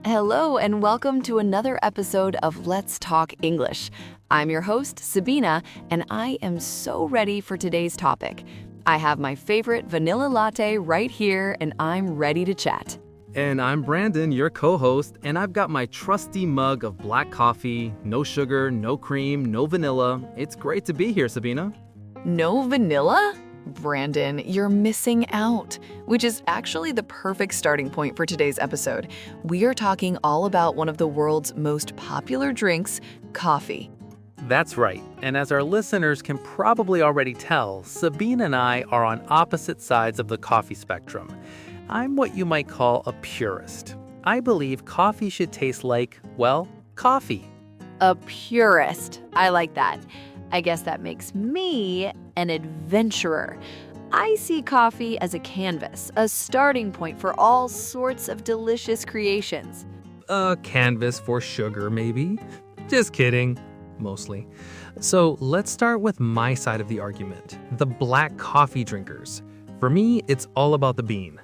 Hello, and welcome to another episode of Let's Talk English. I'm your host, Sabina, and I am so ready for today's topic. I have my favorite vanilla latte right here, and I'm ready to chat. And I'm Brandon, your co-host, and I've got my trusty mug of black coffee, no sugar, no cream, no vanilla. It's great to be here, Sabina. No vanilla? Brandon, you're missing out, which is actually the perfect starting point for today's episode. We are talking all about one of the world's most popular drinks, coffee. That's right. And as our listeners can probably already tell, Sabina and I are on opposite sides of the coffee spectrum. I'm what you might call a purist. I believe coffee should taste like, well, coffee. A purist. I like that. I guess that makes me an adventurer. I see coffee as a canvas, a starting point for all sorts of delicious creations. A canvas for sugar, maybe? Just kidding. Mostly. So let's start with my side of the argument, the black coffee drinkers. For me, it's all about the bean.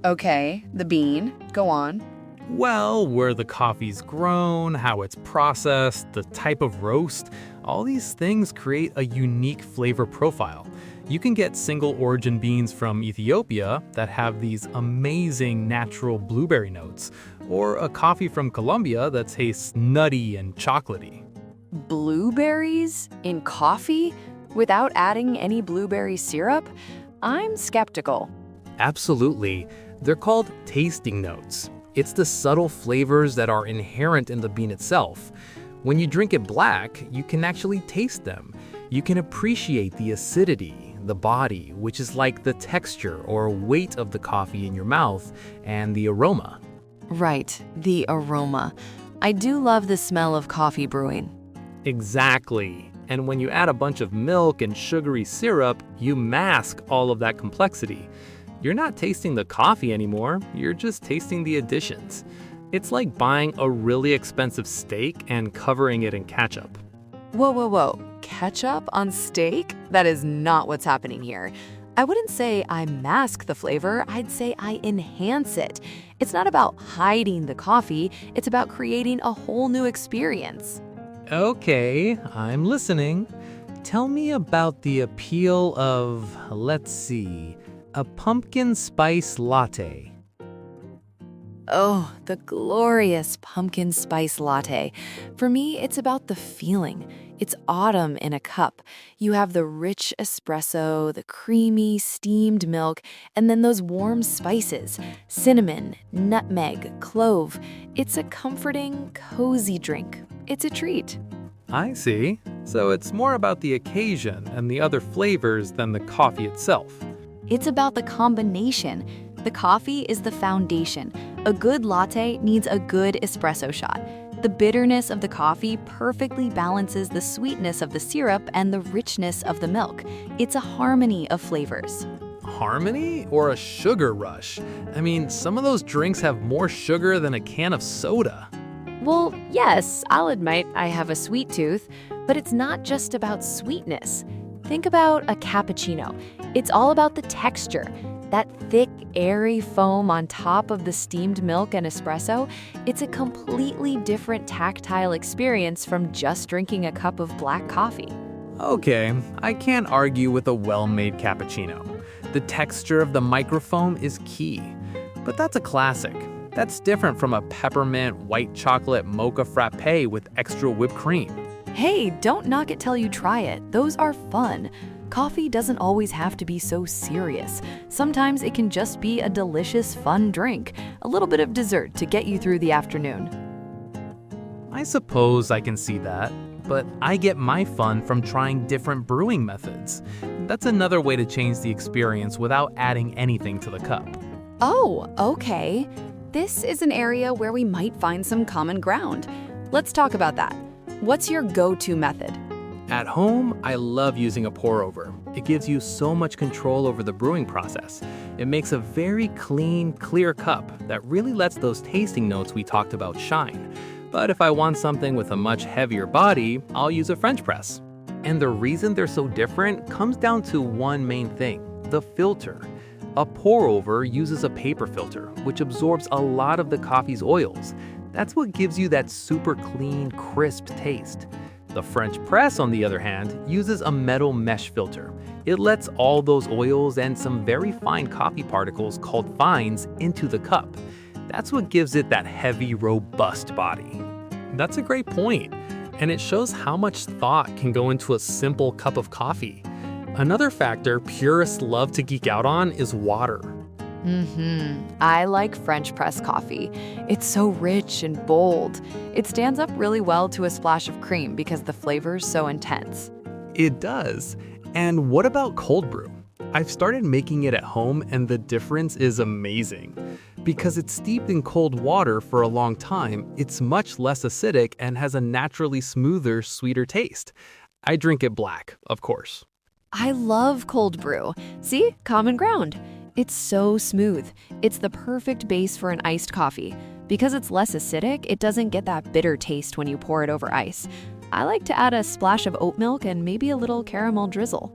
Okay, the bean. Go on. Well, where the coffee's grown, how it's processed, the type of roast, all these things create a unique flavor profile. You can get single origin beans from Ethiopia that have these amazing natural blueberry notes, or a coffee from Colombia that tastes nutty and chocolatey. Blueberries in coffee without adding any blueberry syrup? I'm skeptical. Absolutely. They're called tasting notes. It's the subtle flavors that are inherent in the bean itself. When you drink it black, you can actually taste them. You can appreciate the acidity, the body, which is like the texture or weight of the coffee in your mouth, and the aroma. Right, the aroma. I do love the smell of coffee brewing. Exactly. And when you add a bunch of milk and sugary syrup, you mask all of that complexity. You're not tasting the coffee anymore, you're just tasting the additions. It's like buying a really expensive steak and covering it in ketchup. Whoa. Ketchup on steak? That is not what's happening here. I wouldn't say I mask the flavor, I'd say I enhance it. It's not about hiding the coffee, it's about creating a whole new experience. Okay, I'm listening. Tell me about the appeal of, let's see, a pumpkin spice latte. Oh, the glorious pumpkin spice latte. For me, it's about the feeling. It's autumn in a cup. You have the rich espresso, the creamy, steamed milk, and then those warm spices, cinnamon, nutmeg, clove. It's a comforting, cozy drink. It's a treat. I see. So it's more about the occasion and the other flavors than the coffee itself. It's about the combination. The coffee is the foundation. A good latte needs a good espresso shot. The bitterness of the coffee perfectly balances the sweetness of the syrup and the richness of the milk. It's a harmony of flavors. Harmony or a sugar rush? I mean, some of those drinks have more sugar than a can of soda. Well, yes, I'll admit I have a sweet tooth, but it's not just about sweetness. Think about a cappuccino. It's all about the texture. That thick, airy foam on top of the steamed milk and espresso, it's a completely different tactile experience from just drinking a cup of black coffee. Okay, I can't argue with a well-made cappuccino. The texture of the microfoam is key. But that's a classic. That's different from a peppermint white chocolate mocha frappe with extra whipped cream. Hey, don't knock it till you try it. Those are fun. Coffee doesn't always have to be so serious. Sometimes it can just be a delicious, fun drink, a little bit of dessert to get you through the afternoon. I suppose I can see that, but I get my fun from trying different brewing methods. That's another way to change the experience without adding anything to the cup. Oh, okay. This is an area where we might find some common ground. Let's talk about that. What's your go-to method? At home, I love using a pour-over. It gives you so much control over the brewing process. It makes a very clean, clear cup that really lets those tasting notes we talked about shine. But if I want something with a much heavier body, I'll use a French press. And the reason they're so different comes down to one main thing, the filter. A pour-over uses a paper filter, which absorbs a lot of the coffee's oils. That's what gives you that super clean, crisp taste. The French press, on the other hand, uses a metal mesh filter. It lets all those oils and some very fine coffee particles called fines into the cup. That's what gives it that heavy, robust body. That's a great point, and it shows how much thought can go into a simple cup of coffee. Another factor purists love to geek out on is water. I like French press coffee. It's so rich and bold. It stands up really well to a splash of cream because the flavor's so intense. It does. And what about cold brew? I've started making it at home and the difference is amazing. Because it's steeped in cold water for a long time, it's much less acidic and has a naturally smoother, sweeter taste. I drink it black, of course. I love cold brew. See? Common ground. It's so smooth. It's the perfect base for an iced coffee. Because it's less acidic, it doesn't get that bitter taste when you pour it over ice. I like to add a splash of oat milk and maybe a little caramel drizzle.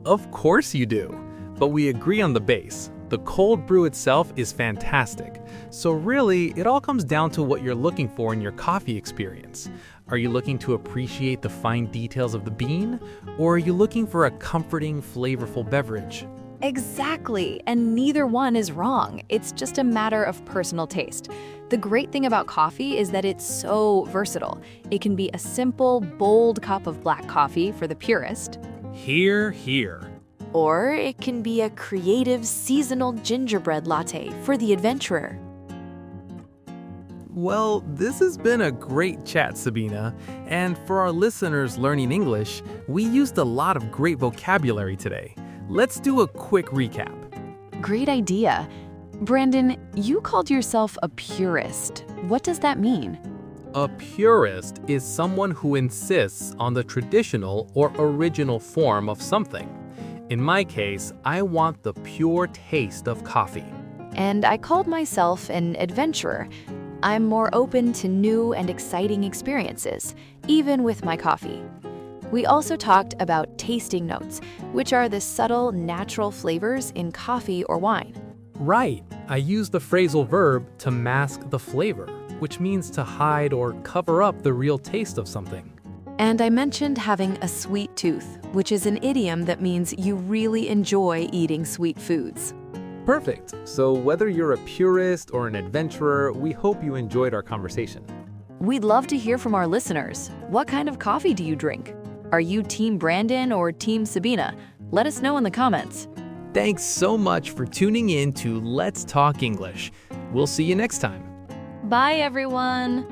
Of course you do. But we agree on the base. The cold brew itself is fantastic. So really, it all comes down to what you're looking for in your coffee experience. Are you looking to appreciate the fine details of the bean? Or are you looking for a comforting, flavorful beverage? Exactly, and neither one is wrong. It's just a matter of personal taste. The great thing about coffee is that it's so versatile. It can be a simple, bold cup of black coffee for the purist, Hear, hear. or it can be a creative, seasonal gingerbread latte for the adventurer. Well, this has been a great chat, Sabina. And for our listeners learning English, we used a lot of great vocabulary today. Let's do a quick recap. Great idea. Brandon, you called yourself a purist. What does that mean? A purist is someone who insists on the traditional or original form of something. In my case, I want the pure taste of coffee. And I called myself an adventurer. I'm more open to new and exciting experiences, even with my coffee. We also talked about tasting notes, which are the subtle, natural flavors in coffee or wine. Right, I use the phrasal verb to mask the flavor, which means to hide or cover up the real taste of something. And I mentioned having a sweet tooth, which is an idiom that means you really enjoy eating sweet foods. Perfect. So whether you're a purist or an adventurer, we hope you enjoyed our conversation. We'd love to hear from our listeners. What kind of coffee do you drink? Are you Team Brandon or Team Sabina? Let us know in the comments. Thanks so much for tuning in to Let's Talk English. We'll see you next time. Bye, everyone.